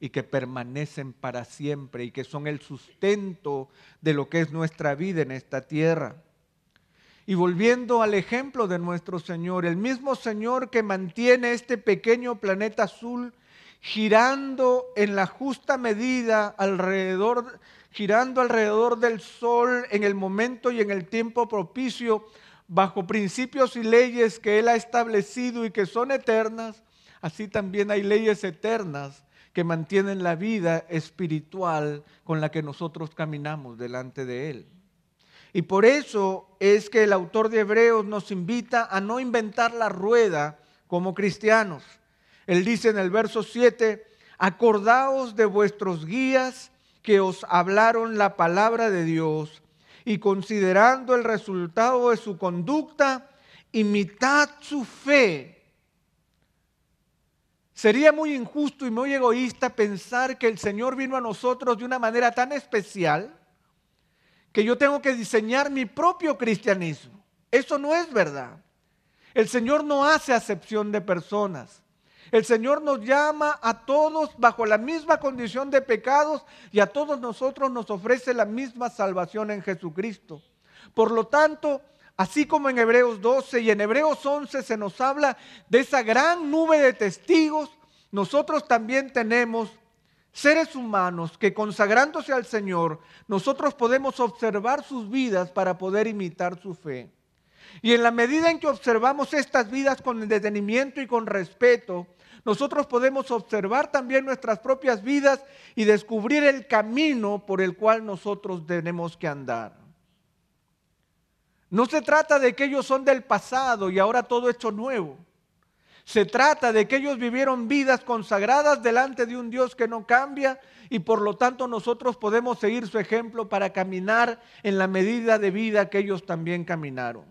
y que permanecen para siempre y que son el sustento de lo que es nuestra vida en esta tierra. Y volviendo al ejemplo de nuestro Señor, el mismo Señor que mantiene este pequeño planeta azul girando en la justa medida girando alrededor del sol en el momento y en el tiempo propicio, bajo principios y leyes que Él ha establecido y que son eternas, así también hay leyes eternas que mantienen la vida espiritual con la que nosotros caminamos delante de Él. Y por eso es que el autor de Hebreos nos invita a no inventar la rueda como cristianos. Él dice en el verso 7, acordaos de vuestros guías que os hablaron la palabra de Dios y considerando el resultado de su conducta, imitad su fe. Sería muy injusto y muy egoísta pensar que el Señor vino a nosotros de una manera tan especial que yo tengo que diseñar mi propio cristianismo. Eso no es verdad. El Señor no hace acepción de personas. El Señor nos llama a todos bajo la misma condición de pecados y a todos nosotros nos ofrece la misma salvación en Jesucristo. Por lo tanto, así como en Hebreos 12 y en Hebreos 11 se nos habla de esa gran nube de testigos, nosotros también tenemos seres humanos que consagrándose al Señor, nosotros podemos observar sus vidas para poder imitar su fe. Y en la medida en que observamos estas vidas con detenimiento y con respeto, nosotros podemos observar también nuestras propias vidas y descubrir el camino por el cual nosotros tenemos que andar. No se trata de que ellos son del pasado y ahora todo hecho nuevo. Se trata de que ellos vivieron vidas consagradas delante de un Dios que no cambia y por lo tanto nosotros podemos seguir su ejemplo para caminar en la medida de vida que ellos también caminaron.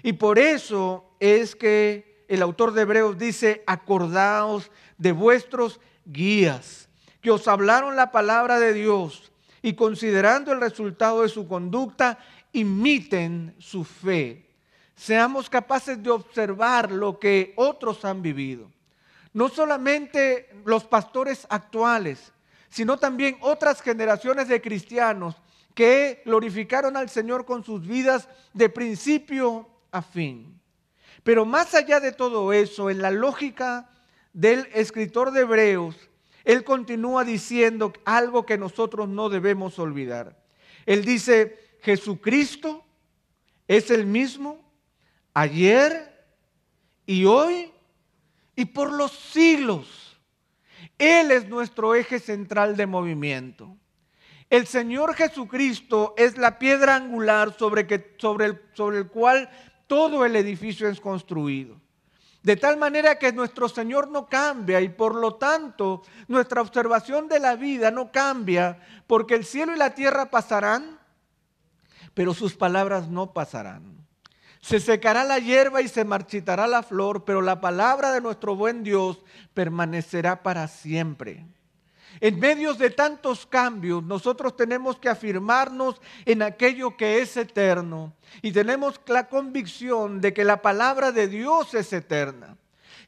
Y por eso es que el autor de Hebreos dice, acordaos de vuestros guías, que os hablaron la palabra de Dios y considerando el resultado de su conducta, imiten su fe. Seamos capaces de observar lo que otros han vivido. No solamente los pastores actuales, sino también otras generaciones de cristianos que glorificaron al Señor con sus vidas de principio a fin. Pero más allá de todo eso, en la lógica del escritor de Hebreos, él continúa diciendo algo que nosotros no debemos olvidar. Él dice, Jesucristo es el mismo ayer y hoy y por los siglos. Él es nuestro eje central de movimiento. El Señor Jesucristo es la piedra angular sobre el cual todo el edificio es construido. De tal manera que nuestro Señor no cambia y por lo tanto nuestra observación de la vida no cambia, porque el cielo y la tierra pasarán, pero sus palabras no pasarán. Se secará la hierba y se marchitará la flor, pero la palabra de nuestro buen Dios permanecerá para siempre. En medio de tantos cambios, nosotros tenemos que afirmarnos en aquello que es eterno y tenemos la convicción de que la palabra de Dios es eterna.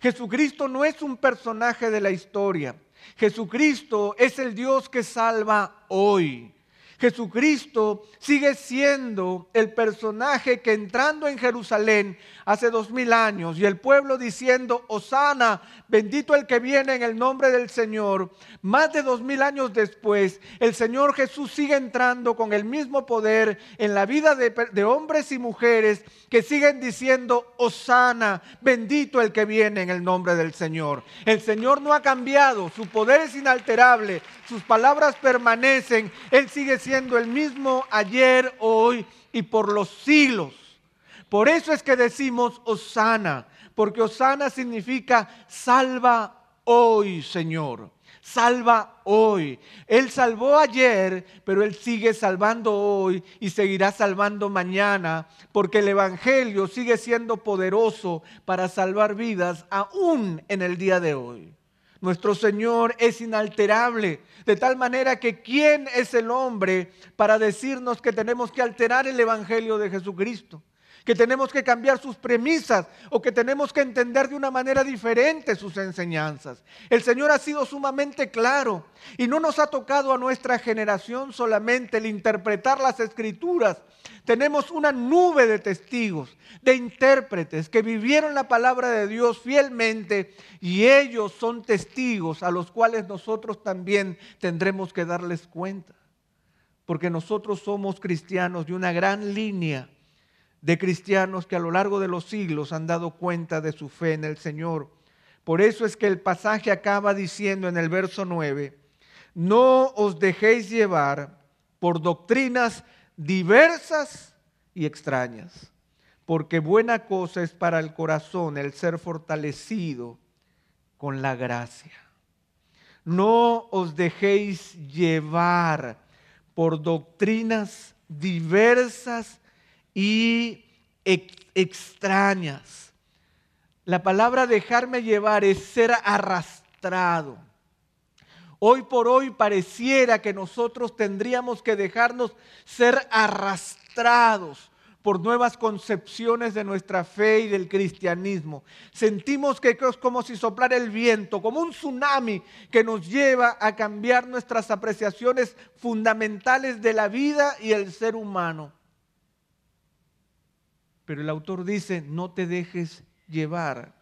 Jesucristo no es un personaje de la historia. Jesucristo es el Dios que salva hoy. Jesucristo sigue siendo el personaje que entrando en Jerusalén hace 2000 años y el pueblo diciendo, Hosana, bendito el que viene en el nombre del Señor. Más de 2000 años después, el Señor Jesús sigue entrando con el mismo poder en la vida de hombres y mujeres que siguen diciendo, Hosana, bendito el que viene en el nombre del Señor. El Señor no ha cambiado, su poder es inalterable, sus palabras permanecen, Él sigue siendo el mismo ayer, hoy y por los siglos. Por eso es que decimos Hosana, porque Hosana significa salva hoy, Señor. Salva hoy. Él salvó ayer, pero Él sigue salvando hoy y seguirá salvando mañana, porque el Evangelio sigue siendo poderoso para salvar vidas aún en el día de hoy. Nuestro Señor es inalterable, de tal manera que ¿quién es el hombre para decirnos que tenemos que alterar el Evangelio de Jesucristo? que tenemos que cambiar sus premisas o que tenemos que entender de una manera diferente sus enseñanzas. El Señor ha sido sumamente claro y no nos ha tocado a nuestra generación solamente el interpretar las Escrituras. Tenemos una nube de testigos, de intérpretes que vivieron la palabra de Dios fielmente y ellos son testigos a los cuales nosotros también tendremos que darles cuenta. Porque nosotros somos cristianos de una gran línea de cristianos que a lo largo de los siglos han dado cuenta de su fe en el Señor. Por eso es que el pasaje acaba diciendo en el verso 9, no os dejéis llevar por doctrinas diversas y extrañas, porque buena cosa es para el corazón el ser fortalecido con la gracia. No os dejéis llevar por doctrinas diversas y extrañas. La palabra dejarme llevar es ser arrastrado. Hoy por hoy pareciera que nosotros tendríamos que dejarnos ser arrastrados por nuevas concepciones de nuestra fe y del cristianismo. Sentimos que es como si soplara el viento, como un tsunami que nos lleva a cambiar nuestras apreciaciones fundamentales de la vida y el ser humano. Pero el autor dice, no te dejes llevar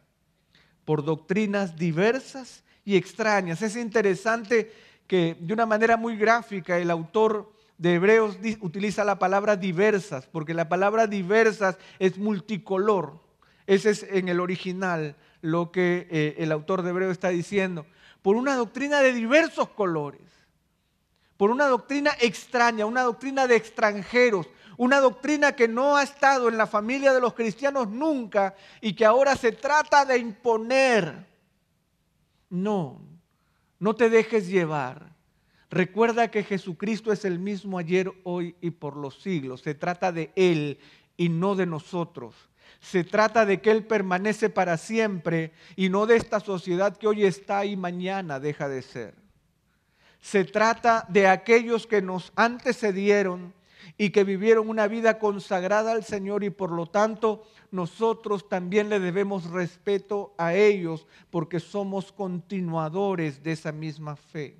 por doctrinas diversas y extrañas. Es interesante que de una manera muy gráfica el autor de Hebreos utiliza la palabra diversas, porque la palabra diversas es multicolor. Ese es en el original lo que el autor de Hebreos está diciendo. Por una doctrina de diversos colores, por una doctrina extraña, una doctrina de extranjeros, una doctrina que no ha estado en la familia de los cristianos nunca y que ahora se trata de imponer. No, no te dejes llevar. Recuerda que Jesucristo es el mismo ayer, hoy y por los siglos. Se trata de Él y no de nosotros. Se trata de que Él permanece para siempre y no de esta sociedad que hoy está y mañana deja de ser. Se trata de aquellos que nos antecedieron y que vivieron una vida consagrada al Señor y por lo tanto nosotros también le debemos respeto a ellos porque somos continuadores de esa misma fe.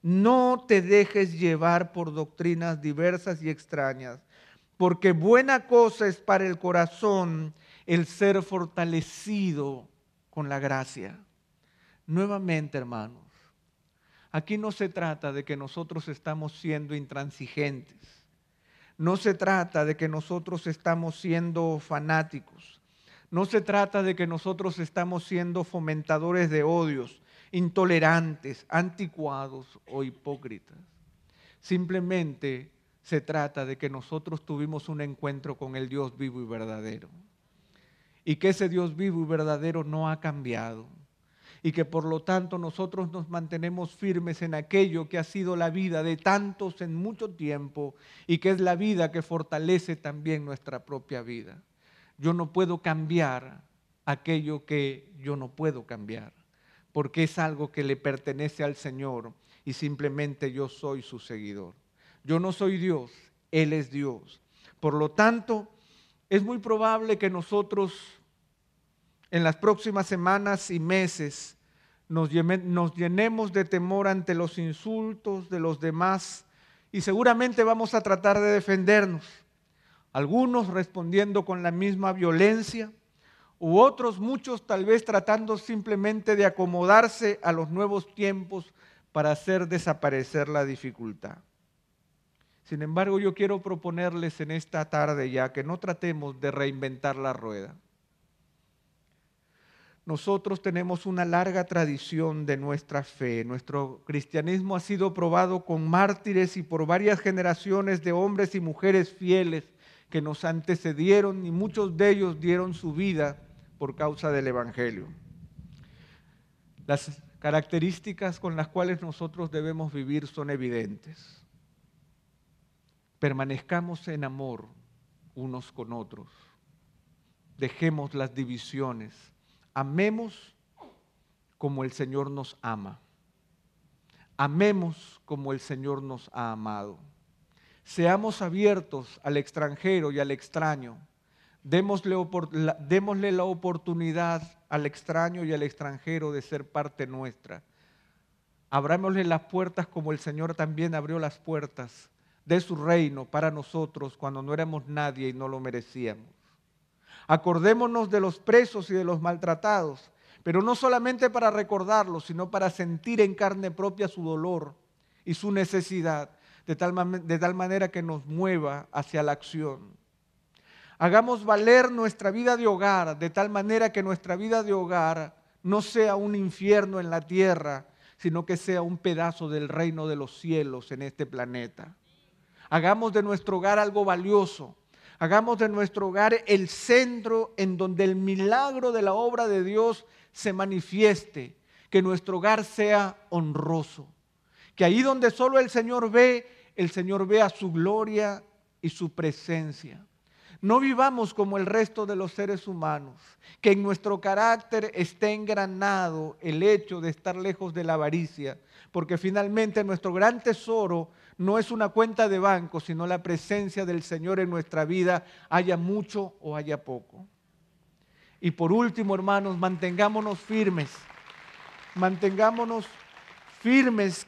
No te dejes llevar por doctrinas diversas y extrañas, porque buena cosa es para el corazón el ser fortalecido con la gracia. Nuevamente, hermanos, aquí no se trata de que nosotros estamos siendo intransigentes. No se trata de que nosotros estamos siendo fanáticos. No se trata de que nosotros estamos siendo fomentadores de odios, intolerantes, anticuados o hipócritas. Simplemente se trata de que nosotros tuvimos un encuentro con el Dios vivo y verdadero. Y que ese Dios vivo y verdadero no ha cambiado. Y que por lo tanto nosotros nos mantenemos firmes en aquello que ha sido la vida de tantos en mucho tiempo y que es la vida que fortalece también nuestra propia vida. Yo no puedo cambiar aquello que yo no puedo cambiar, porque es algo que le pertenece al Señor y simplemente yo soy su seguidor. Yo no soy Dios, Él es Dios. Por lo tanto, es muy probable que nosotros en las próximas semanas y meses nos llenemos de temor ante los insultos de los demás y seguramente vamos a tratar de defendernos. Algunos respondiendo con la misma violencia u otros, muchos tal vez tratando simplemente de acomodarse a los nuevos tiempos para hacer desaparecer la dificultad. Sin embargo, yo quiero proponerles en esta tarde ya que no tratemos de reinventar la rueda. Nosotros tenemos una larga tradición de nuestra fe. Nuestro cristianismo ha sido probado con mártires y por varias generaciones de hombres y mujeres fieles que nos antecedieron y muchos de ellos dieron su vida por causa del Evangelio. Las características con las cuales nosotros debemos vivir son evidentes. Permanezcamos en amor unos con otros. Dejemos las divisiones. Amemos como el Señor nos ama. Amemos como el Señor nos ha amado. Seamos abiertos al extranjero y al extraño. Démosle la oportunidad al extraño y al extranjero de ser parte nuestra. Abrámosle las puertas como el Señor también abrió las puertas de su reino para nosotros cuando no éramos nadie y no lo merecíamos. Acordémonos de los presos y de los maltratados, pero no solamente para recordarlos, sino para sentir en carne propia su dolor y su necesidad, de tal manera que nos mueva hacia la acción. Hagamos valer nuestra vida de hogar, de tal manera que nuestra vida de hogar no sea un infierno en la tierra, sino que sea un pedazo del reino de los cielos en este planeta. Hagamos de nuestro hogar algo valioso. Hagamos de nuestro hogar el centro en donde el milagro de la obra de Dios se manifieste. Que nuestro hogar sea honroso. Que ahí donde solo el Señor vea su gloria y su presencia. No vivamos como el resto de los seres humanos. Que en nuestro carácter esté engranado el hecho de estar lejos de la avaricia. Porque finalmente nuestro gran tesoro no es una cuenta de banco, sino la presencia del Señor en nuestra vida, haya mucho o haya poco. Y por último, hermanos, mantengámonos firmes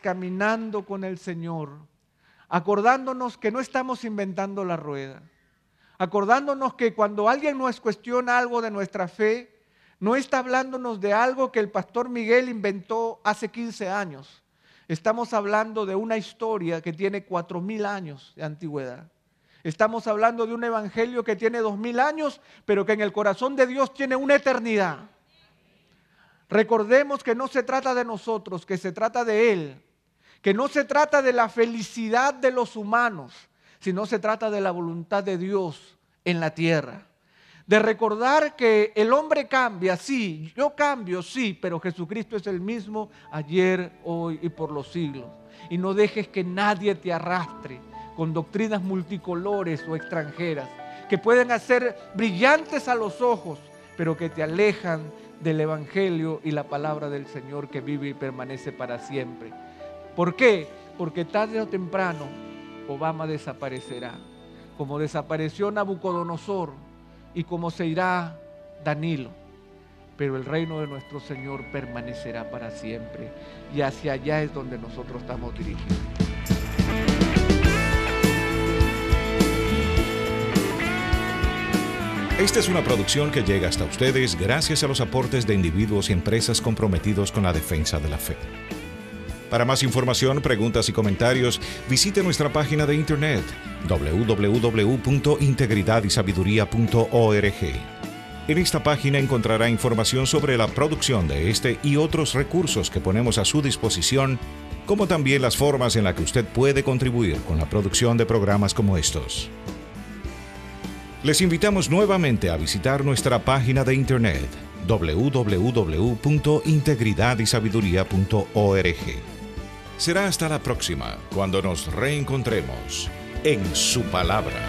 caminando con el Señor, acordándonos que no estamos inventando la rueda, acordándonos que cuando alguien nos cuestiona algo de nuestra fe, no está hablándonos de algo que el pastor Miguel inventó hace 15 años. Estamos hablando de una historia que tiene 4,000 años de antigüedad. Estamos hablando de un evangelio que tiene 2,000 años, pero que en el corazón de Dios tiene una eternidad. Recordemos que no se trata de nosotros, que se trata de Él. Que no se trata de la felicidad de los humanos, sino se trata de la voluntad de Dios en la tierra. De recordar que el hombre cambia, sí, yo cambio, sí, pero Jesucristo es el mismo ayer, hoy y por los siglos. Y no dejes que nadie te arrastre con doctrinas multicolores o extranjeras que pueden hacer brillantes a los ojos, pero que te alejan del Evangelio y la palabra del Señor que vive y permanece para siempre. ¿Por qué? Porque tarde o temprano Obama desaparecerá, como desapareció Nabucodonosor y como se irá Danilo. Pero el reino de nuestro Señor permanecerá para siempre y hacia allá es donde nosotros estamos dirigidos. Esta es una producción que llega hasta ustedes gracias a los aportes de individuos y empresas comprometidos con la defensa de la fe. Para más información, preguntas y comentarios, visite nuestra página de internet www.integridadysabiduría.org. En esta página encontrará información sobre la producción de este y otros recursos que ponemos a su disposición, como también las formas en las que usted puede contribuir con la producción de programas como estos. Les invitamos nuevamente a visitar nuestra página de internet www.integridadysabiduría.org. Será hasta la próxima, cuando nos reencontremos en su palabra.